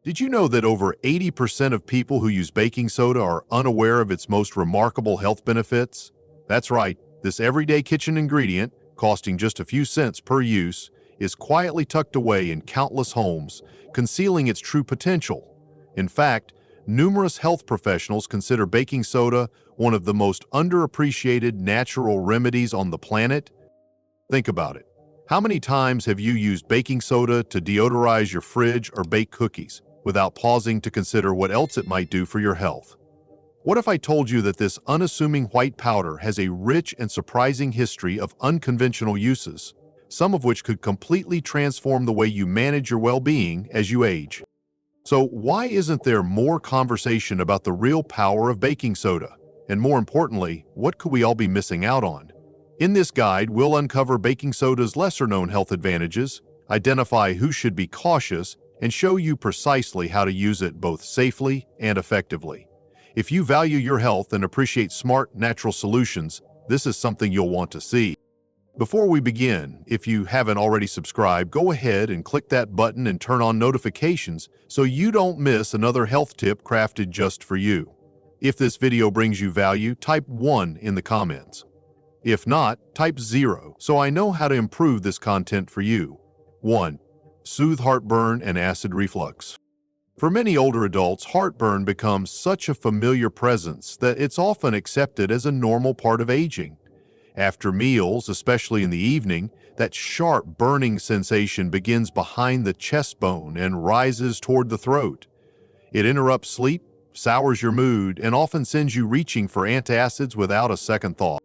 Did you know that over 80% of people who use baking soda are unaware of its most remarkable health benefits? That's right, this everyday kitchen ingredient, costing just a few cents per use, is quietly tucked away in countless homes, concealing its true potential. In fact, numerous health professionals consider baking soda one of the most underappreciated natural remedies on the planet. Think about it. How many times have you used baking soda to deodorize your fridge or bake cookies without pausing to consider what else it might do for your health? What if I told you that this unassuming white powder has a rich and surprising history of unconventional uses, some of which could completely transform the way you manage your well-being as you age? So why isn't there more conversation about the real power of baking soda? And more importantly, what could we all be missing out on? In this guide, we'll uncover baking soda's lesser-known health advantages, identify who should be cautious, and show you precisely how to use it both safely and effectively. If you value your health and appreciate smart, natural solutions, this is something you'll want to see. Before we begin, if you haven't already subscribed, go ahead and click that button and turn on notifications so you don't miss another health tip crafted just for you. If this video brings you value, type 1 in the comments. If not, type 0 so I know how to improve this content for you. 1. Soothe heartburn and acid reflux. For many older adults, heartburn becomes such a familiar presence that it's often accepted as a normal part of aging. After meals, especially in the evening, that sharp burning sensation begins behind the chest bone and rises toward the throat. It interrupts sleep, sours your mood, and often sends you reaching for antacids without a second thought.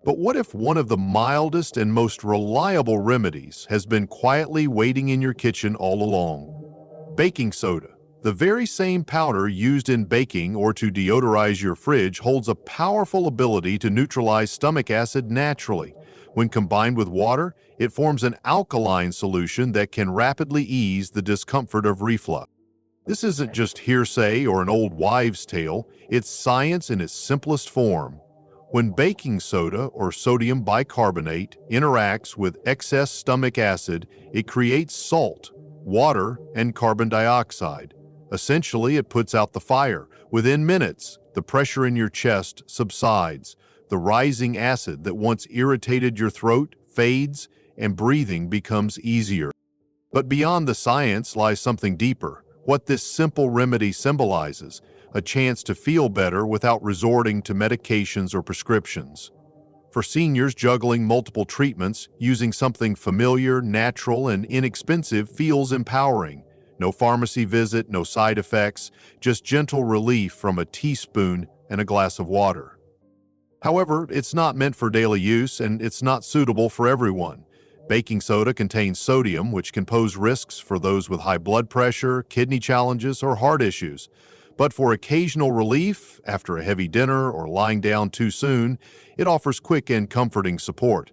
But what if one of the mildest and most reliable remedies has been quietly waiting in your kitchen all along? Baking soda. The very same powder used in baking or to deodorize your fridge holds a powerful ability to neutralize stomach acid naturally. When combined with water, it forms an alkaline solution that can rapidly ease the discomfort of reflux. This isn't just hearsay or an old wives' tale, it's science in its simplest form. When baking soda or sodium bicarbonate interacts with excess stomach acid, it creates salt, water, and carbon dioxide. Essentially, it puts out the fire. Within minutes, the pressure in your chest subsides. The rising acid that once irritated your throat fades, and breathing becomes easier. But beyond the science lies something deeper. What this simple remedy symbolizes: a chance to feel better without resorting to medications or prescriptions. For seniors juggling multiple treatments, using something familiar, natural, and inexpensive feels empowering. No pharmacy visit, no side effects, just gentle relief from a teaspoon and a glass of water. However, it's not meant for daily use, and it's not suitable for everyone. Baking soda contains sodium, which can pose risks for those with high blood pressure, kidney challenges, or heart issues. But for occasional relief, after a heavy dinner or lying down too soon, it offers quick and comforting support.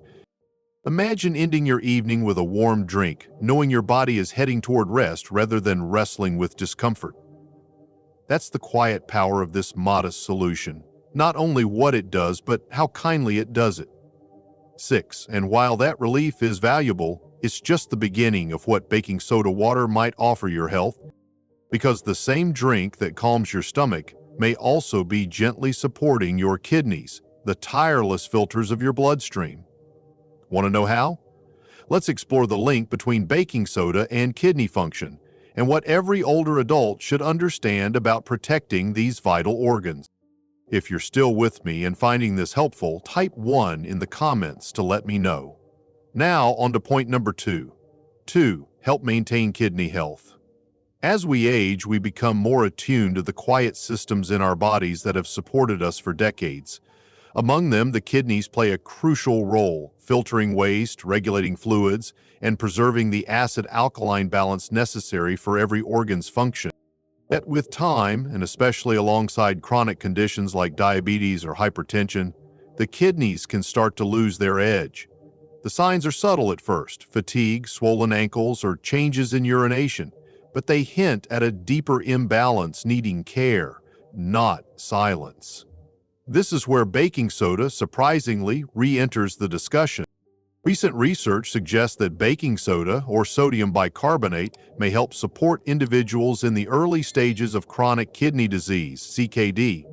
Imagine ending your evening with a warm drink, knowing your body is heading toward rest rather than wrestling with discomfort. That's the quiet power of this modest solution. Not only what it does, but how kindly it does it. 6. And while that relief is valuable, it's just the beginning of what baking soda water might offer your health. Because the same drink that calms your stomach may also be gently supporting your kidneys, the tireless filters of your bloodstream. Want to know how? Let's explore the link between baking soda and kidney function, and what every older adult should understand about protecting these vital organs. If you're still with me and finding this helpful, type 1 in the comments to let me know. Now on to point number 2. 2. Help maintain kidney health. As we age, we become more attuned to the quiet systems in our bodies that have supported us for decades. Among them, the kidneys play a crucial role, filtering waste, regulating fluids, and preserving the acid-alkaline balance necessary for every organ's function. Yet with time, and especially alongside chronic conditions like diabetes or hypertension, the kidneys can start to lose their edge. The signs are subtle at first: fatigue, swollen ankles, or changes in urination, but they hint at a deeper imbalance needing care, not silence. This is where baking soda surprisingly re-enters the discussion. Recent research suggests that baking soda, or sodium bicarbonate, may help support individuals in the early stages of chronic kidney disease, CKD.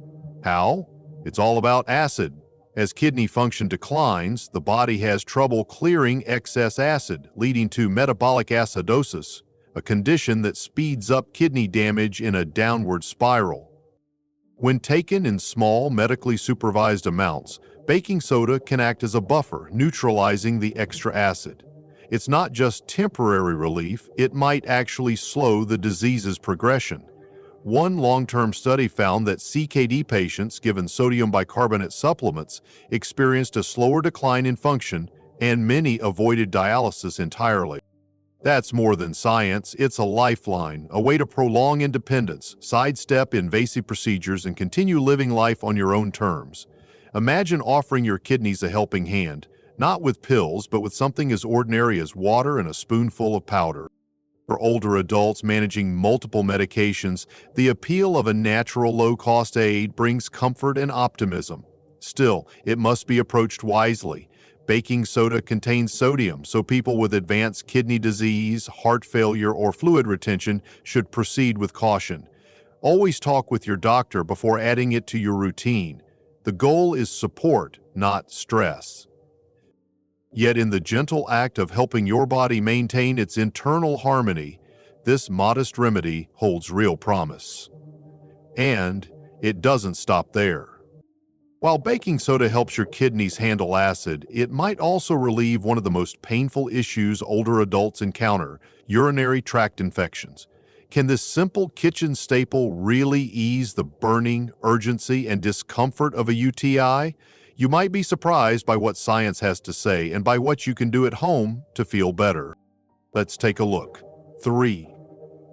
How? It's all about acid. As kidney function declines, the body has trouble clearing excess acid, leading to metabolic acidosis, a condition that speeds up kidney damage in a downward spiral. When taken in small, medically supervised amounts, baking soda can act as a buffer, neutralizing the extra acid. It's not just temporary relief, it might actually slow the disease's progression. One long-term study found that CKD patients given sodium bicarbonate supplements experienced a slower decline in function, and many avoided dialysis entirely. That's more than science, it's a lifeline, a way to prolong independence, sidestep invasive procedures, and continue living life on your own terms. Imagine offering your kidneys a helping hand, not with pills, but with something as ordinary as water and a spoonful of powder. For older adults managing multiple medications, the appeal of a natural low-cost aid brings comfort and optimism. Still, it must be approached wisely. Baking soda contains sodium, so people with advanced kidney disease, heart failure, or fluid retention should proceed with caution. Always talk with your doctor before adding it to your routine. The goal is support, not stress. Yet in the gentle act of helping your body maintain its internal harmony, this modest remedy holds real promise. And it doesn't stop there. While baking soda helps your kidneys handle acid, it might also relieve one of the most painful issues older adults encounter: urinary tract infections. Can this simple kitchen staple really ease the burning, urgency, and discomfort of a UTI? You might be surprised by what science has to say and by what you can do at home to feel better. Let's take a look. 3.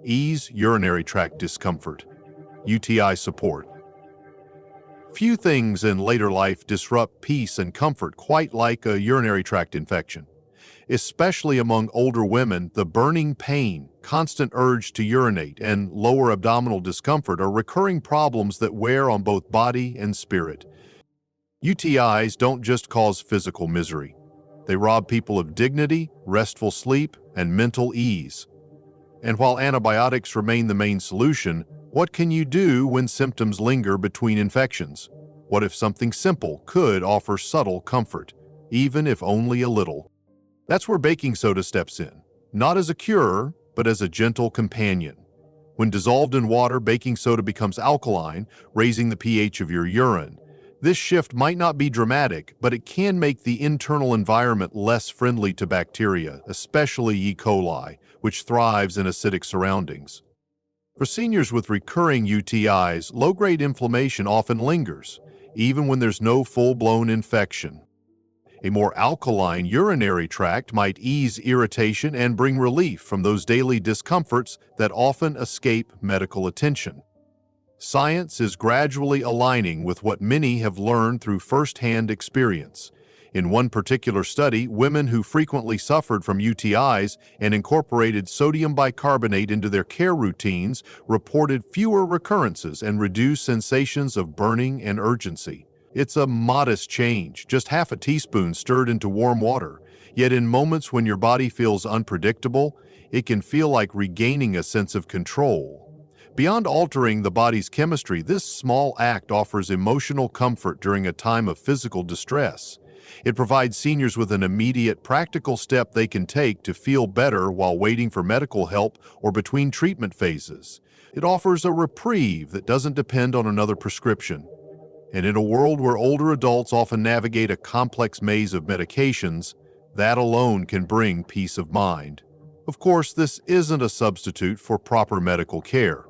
Ease urinary tract discomfort. UTI support. Few things in later life disrupt peace and comfort quite like a urinary tract infection. Especially among older women, the burning pain, constant urge to urinate, and lower abdominal discomfort are recurring problems that wear on both body and spirit. UTIs don't just cause physical misery. They rob people of dignity, restful sleep, and mental ease. And while antibiotics remain the main solution, what can you do when symptoms linger between infections? What if something simple could offer subtle comfort, even if only a little? That's where baking soda steps in, not as a cure, but as a gentle companion. When dissolved in water, baking soda becomes alkaline, raising the pH of your urine. This shift might not be dramatic, but it can make the internal environment less friendly to bacteria, especially E. coli, which thrives in acidic surroundings. For seniors with recurring UTIs, low-grade inflammation often lingers, even when there's no full-blown infection. A more alkaline urinary tract might ease irritation and bring relief from those daily discomforts that often escape medical attention. Science is gradually aligning with what many have learned through first-hand experience. In one particular study, women who frequently suffered from UTIs and incorporated sodium bicarbonate into their care routines reported fewer recurrences and reduced sensations of burning and urgency. It's a modest change, just half a teaspoon stirred into warm water. Yet in moments when your body feels unpredictable, it can feel like regaining a sense of control. Beyond altering the body's chemistry, this small act offers emotional comfort during a time of physical distress. It provides seniors with an immediate, practical step they can take to feel better while waiting for medical help or between treatment phases. It offers a reprieve that doesn't depend on another prescription. And in a world where older adults often navigate a complex maze of medications, that alone can bring peace of mind. Of course, this isn't a substitute for proper medical care.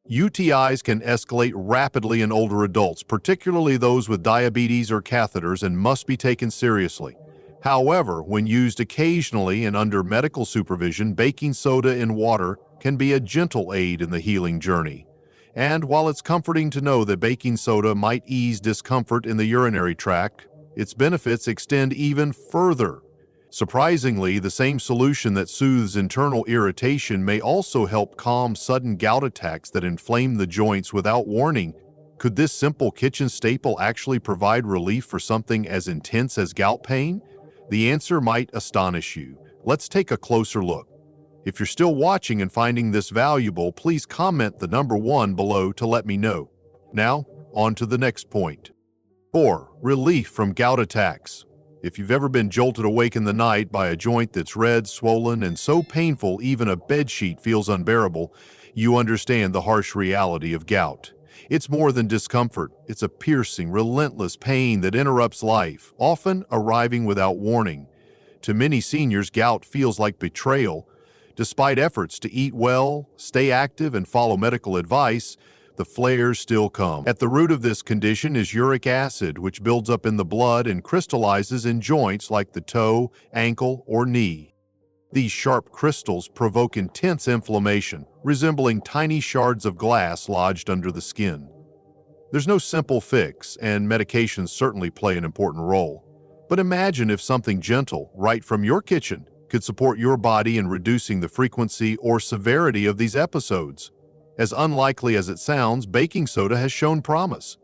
UTIs can escalate rapidly in older adults, particularly those with diabetes or catheters, and must be taken seriously. However, when used occasionally and under medical supervision, baking soda in water can be a gentle aid in the healing journey. And while it's comforting to know that baking soda might ease discomfort in the urinary tract, its benefits extend even further. Surprisingly, the same solution that soothes internal irritation may also help calm sudden gout attacks that inflame the joints without warning. Could this simple kitchen staple actually provide relief for something as intense as gout pain? The answer might astonish you. Let's take a closer look. If you're still watching and finding this valuable, please comment the number 1 below to let me know. Now, on to the next point. 4. Relief from gout attacks. If you've ever been jolted awake in the night by a joint that's red, swollen, and so painful even a bedsheet feels unbearable, you understand the harsh reality of gout. It's more than discomfort. It's a piercing, relentless pain that interrupts life, often arriving without warning. To many seniors, gout feels like betrayal. Despite efforts to eat well, stay active, and follow medical advice, the flares still come. At the root of this condition is uric acid, which builds up in the blood and crystallizes in joints like the toe, ankle, or knee. These sharp crystals provoke intense inflammation, resembling tiny shards of glass lodged under the skin. There's no simple fix, and medications certainly play an important role. But imagine if something gentle, right from your kitchen, could support your body in reducing the frequency or severity of these episodes. As unlikely as it sounds, baking soda has shown promise.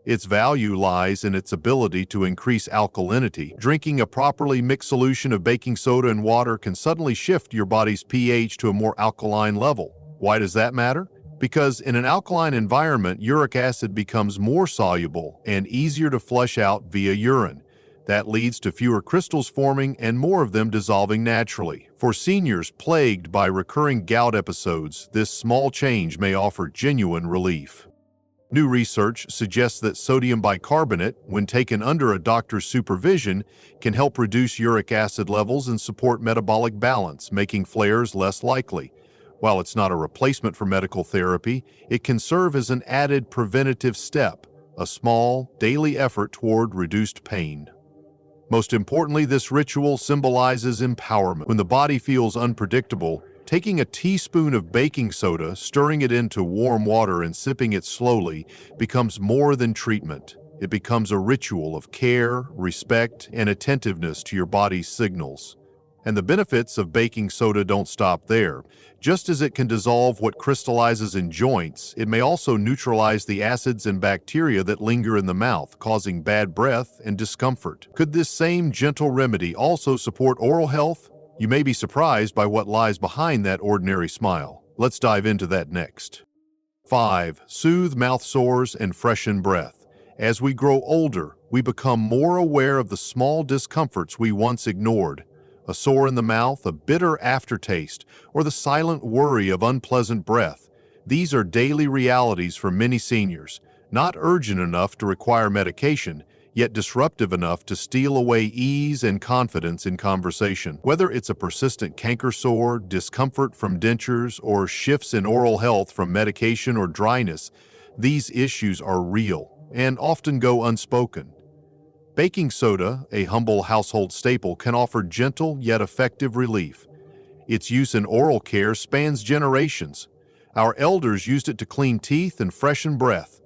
Its value lies in its ability to increase alkalinity. Drinking a properly mixed solution of baking soda and water can suddenly shift your body's pH to a more alkaline level. Why does that matter? Because in an alkaline environment, uric acid becomes more soluble and easier to flush out via urine. That leads to fewer crystals forming and more of them dissolving naturally. For seniors plagued by recurring gout episodes, this small change may offer genuine relief. New research suggests that sodium bicarbonate, when taken under a doctor's supervision, can help reduce uric acid levels and support metabolic balance, making flares less likely. While it's not a replacement for medical therapy, it can serve as an added preventative step, a small, daily effort toward reduced pain. Most importantly, this ritual symbolizes empowerment. When the body feels unpredictable, taking a teaspoon of baking soda, stirring it into warm water and sipping it slowly becomes more than treatment. It becomes a ritual of care, respect, and attentiveness to your body's signals. And the benefits of baking soda don't stop there. Just as it can dissolve what crystallizes in joints, it may also neutralize the acids and bacteria that linger in the mouth, causing bad breath and discomfort. Could this same gentle remedy also support oral health? You may be surprised by what lies behind that ordinary smile. Let's dive into that next. 5. Soothe mouth sores and freshen breath. As we grow older, we become more aware of the small discomforts we once ignored. A sore in the mouth, a bitter aftertaste, or the silent worry of unpleasant breath. These are daily realities for many seniors, not urgent enough to require medication, yet disruptive enough to steal away ease and confidence in conversation. Whether it's a persistent canker sore, discomfort from dentures, or shifts in oral health from medication or dryness, these issues are real and often go unspoken. Baking soda, a humble household staple, can offer gentle yet effective relief. Its use in oral care spans generations. Our elders used it to clean teeth and freshen breath.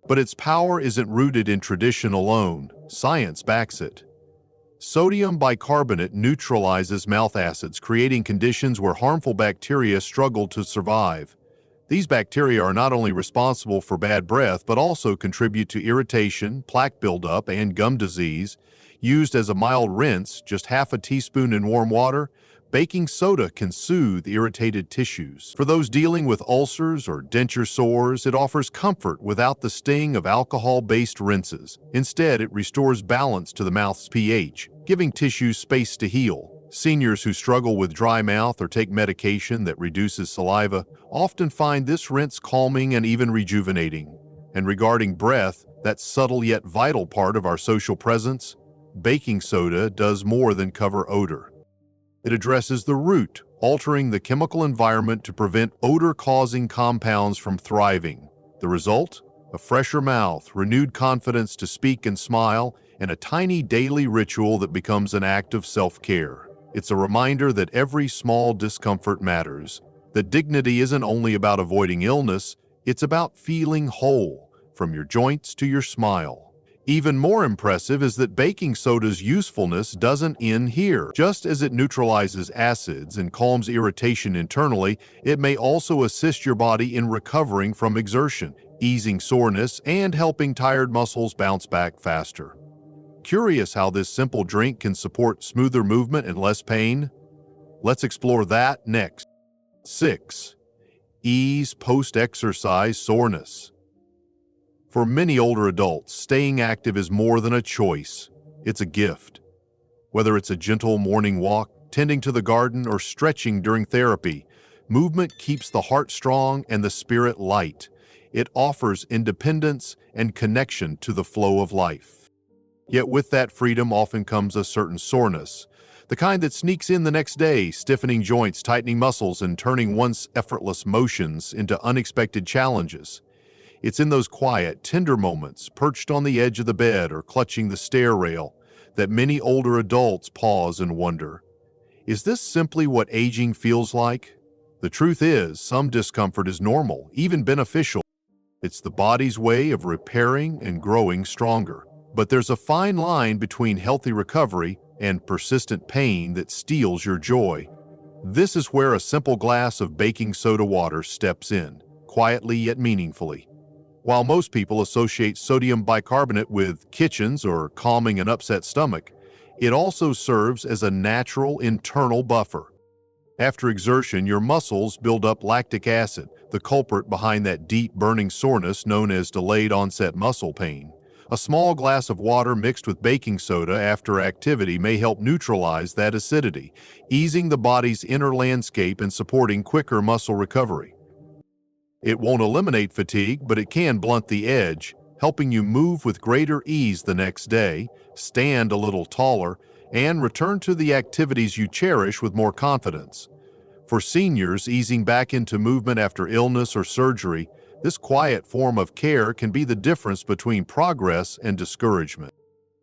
But its power isn't rooted in tradition alone. Science backs it. Sodium bicarbonate neutralizes mouth acids, creating conditions where harmful bacteria struggle to survive. These bacteria are not only responsible for bad breath, but also contribute to irritation, plaque buildup, and gum disease. Used as a mild rinse, just half a teaspoon in warm water, baking soda can soothe irritated tissues. For those dealing with ulcers or denture sores, it offers comfort without the sting of alcohol-based rinses. Instead, it restores balance to the mouth's pH, giving tissues space to heal. Seniors who struggle with dry mouth or take medication that reduces saliva often find this rinse calming and even rejuvenating. And regarding breath, that subtle yet vital part of our social presence, baking soda does more than cover odor. It addresses the root, altering the chemical environment to prevent odor-causing compounds from thriving. The result? A fresher mouth, renewed confidence to speak and smile, and a tiny daily ritual that becomes an act of self-care. It's a reminder that every small discomfort matters, that dignity isn't only about avoiding illness, it's about feeling whole, from your joints to your smile. Even more impressive is that baking soda's usefulness doesn't end here. Just as it neutralizes acids and calms irritation internally, it may also assist your body in recovering from exertion, easing soreness, and helping tired muscles bounce back faster. Curious how this simple drink can support smoother movement and less pain? Let's explore that next. 6. Ease post-exercise soreness. For many older adults, staying active is more than a choice. It's a gift. Whether it's a gentle morning walk, tending to the garden, or stretching during therapy, movement keeps the heart strong and the spirit light. It offers independence and connection to the flow of life. Yet with that freedom often comes a certain soreness, the kind that sneaks in the next day, stiffening joints, tightening muscles, and turning once effortless motions into unexpected challenges. It's in those quiet, tender moments, perched on the edge of the bed or clutching the stair rail, that many older adults pause and wonder, is this simply what aging feels like? The truth is, some discomfort is normal, even beneficial. It's the body's way of repairing and growing stronger. But there's a fine line between healthy recovery and persistent pain that steals your joy. This is where a simple glass of baking soda water steps in, quietly yet meaningfully. While most people associate sodium bicarbonate with kitchens or calming an upset stomach, it also serves as a natural internal buffer. After exertion, your muscles build up lactic acid, the culprit behind that deep burning soreness known as delayed onset muscle pain. A small glass of water mixed with baking soda after activity may help neutralize that acidity, easing the body's inner landscape and supporting quicker muscle recovery. It won't eliminate fatigue, but it can blunt the edge, helping you move with greater ease the next day, stand a little taller, and return to the activities you cherish with more confidence. For seniors easing back into movement after illness or surgery, this quiet form of care can be the difference between progress and discouragement.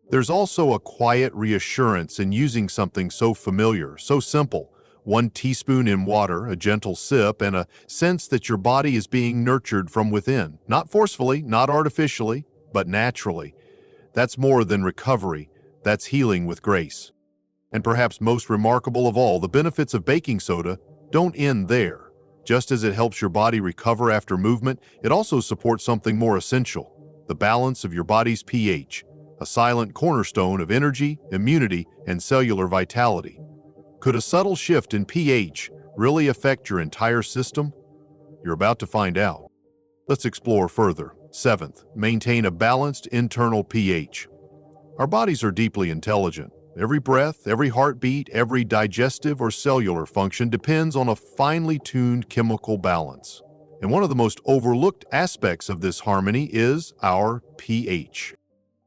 There's also a quiet reassurance in using something so familiar, so simple. 1 teaspoon in water, a gentle sip, and a sense that your body is being nurtured from within. Not forcefully, not artificially, but naturally. That's more than recovery. That's healing with grace. And perhaps most remarkable of all, the benefits of baking soda don't end there. Just as it helps your body recover after movement, it also supports something more essential, the balance of your body's pH, a silent cornerstone of energy, immunity, and cellular vitality. Could a subtle shift in pH really affect your entire system? You're about to find out. Let's explore further. 7th, maintain a balanced internal pH. Our bodies are deeply intelligent. Every breath, every heartbeat, every digestive or cellular function depends on a finely tuned chemical balance. And one of the most overlooked aspects of this harmony is our pH.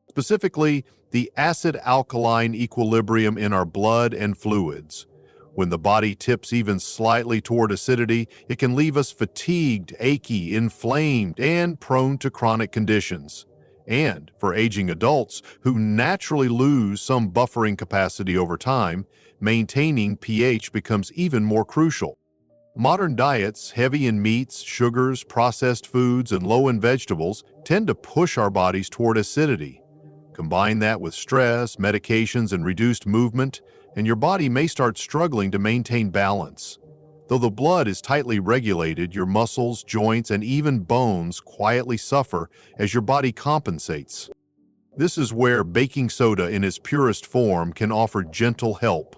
Specifically, the acid-alkaline equilibrium in our blood and fluids. When the body tips even slightly toward acidity, it can leave us fatigued, achy, inflamed, and prone to chronic conditions. And for aging adults who naturally lose some buffering capacity over time, maintaining pH becomes even more crucial. Modern diets, heavy in meats, sugars, processed foods, and low in vegetables, tend to push our bodies toward acidity. Combine that with stress, medications, and reduced movement, and your body may start struggling to maintain balance. Though the blood is tightly regulated, your muscles, joints, and even bones quietly suffer as your body compensates. This is where baking soda in its purest form can offer gentle help.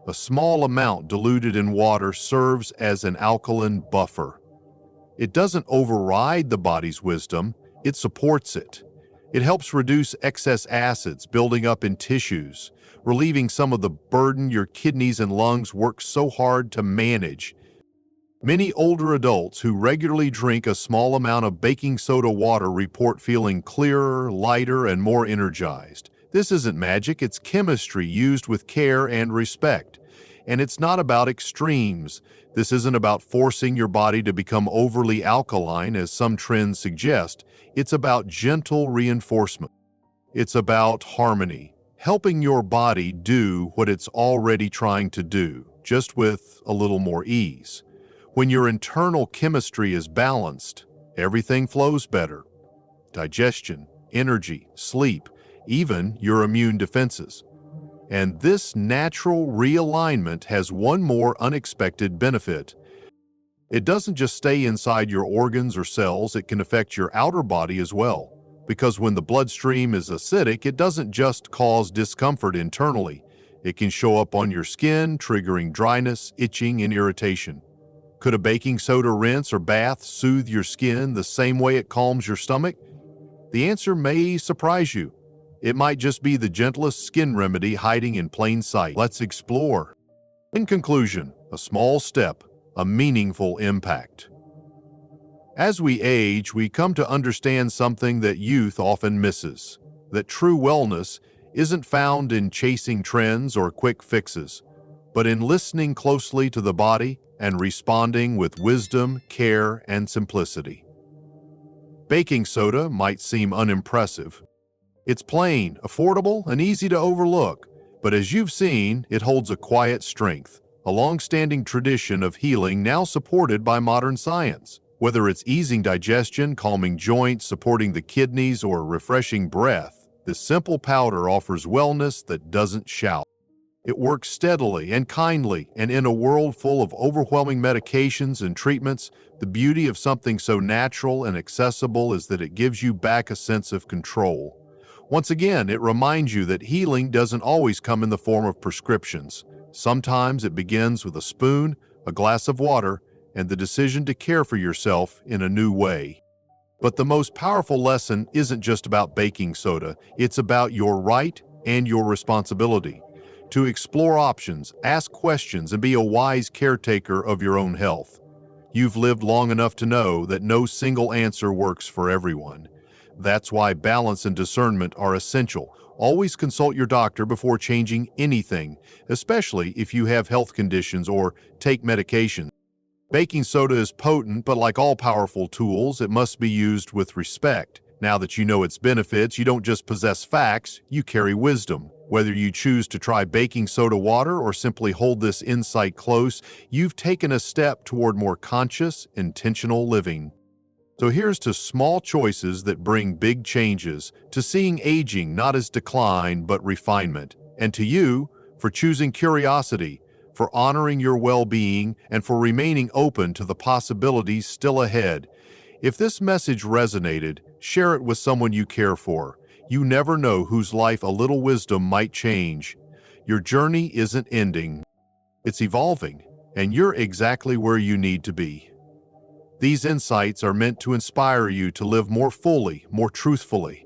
A small amount diluted in water serves as an alkaline buffer. It doesn't override the body's wisdom, it supports it. It helps reduce excess acids building up in tissues, relieving some of the burden your kidneys and lungs work so hard to manage. Many older adults who regularly drink a small amount of baking soda water report feeling clearer, lighter, and more energized. This isn't magic, it's chemistry used with care and respect. And it's not about extremes. This isn't about forcing your body to become overly alkaline, as some trends suggest. It's about gentle reinforcement. It's about harmony, helping your body do what it's already trying to do, just with a little more ease. When your internal chemistry is balanced, everything flows better. Digestion, energy, sleep, even your immune defenses. And this natural realignment has one more unexpected benefit. It doesn't just stay inside your organs or cells, it can affect your outer body as well. because when the bloodstream is acidic, it doesn't just cause discomfort internally. It can show up on your skin, triggering dryness, itching, and irritation. Could a baking soda rinse or bath soothe your skin the same way it calms your stomach? The answer may surprise you. It might just be the gentlest skin remedy hiding in plain sight. Let's explore. In conclusion, a small step, a meaningful impact. As we age, we come to understand something that youth often misses, that true wellness isn't found in chasing trends or quick fixes, but in listening closely to the body and responding with wisdom, care, and simplicity. Baking soda might seem unimpressive. It's plain, affordable, and easy to overlook, but as you've seen, it holds a quiet strength, a long-standing tradition of healing now supported by modern science. Whether it's easing digestion, calming joints, supporting the kidneys, or refreshing breath, this simple powder offers wellness that doesn't shout. It works steadily and kindly, and in a world full of overwhelming medications and treatments, the beauty of something so natural and accessible is that it gives you back a sense of control. Once again, it reminds you that healing doesn't always come in the form of prescriptions. Sometimes it begins with a spoon, a glass of water, and the decision to care for yourself in a new way. But the most powerful lesson isn't just about baking soda, it's about your right and your responsibility. To explore options, ask questions, and be a wise caretaker of your own health. You've lived long enough to know that no single answer works for everyone. That's why balance and discernment are essential. Always consult your doctor before changing anything, especially if you have health conditions or take medication. Baking soda is potent, but like all powerful tools, it must be used with respect. Now that you know its benefits, you don't just possess facts, you carry wisdom. Whether you choose to try baking soda water or simply hold this insight close, you've taken a step toward more conscious, intentional living. So here's to small choices that bring big changes, to seeing aging not as decline but refinement, and to you for choosing curiosity, for honoring your well-being, and for remaining open to the possibilities still ahead. If this message resonated, share it with someone you care for. You never know whose life a little wisdom might change. Your journey isn't ending. It's evolving, and you're exactly where you need to be. These insights are meant to inspire you to live more fully, more truthfully.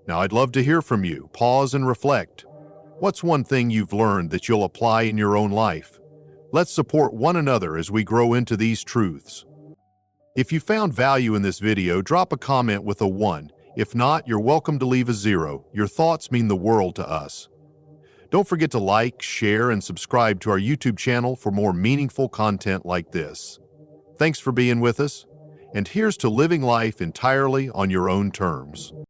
Now, I'd love to hear from you. Pause and reflect. What's one thing you've learned that you'll apply in your own life? Let's support one another as we grow into these truths. If you found value in this video, drop a comment with a 1. If not, you're welcome to leave a 0. Your thoughts mean the world to us. Don't forget to like, share, and subscribe to our YouTube channel for more meaningful content like this. Thanks for being with us, and here's to living life entirely on your own terms.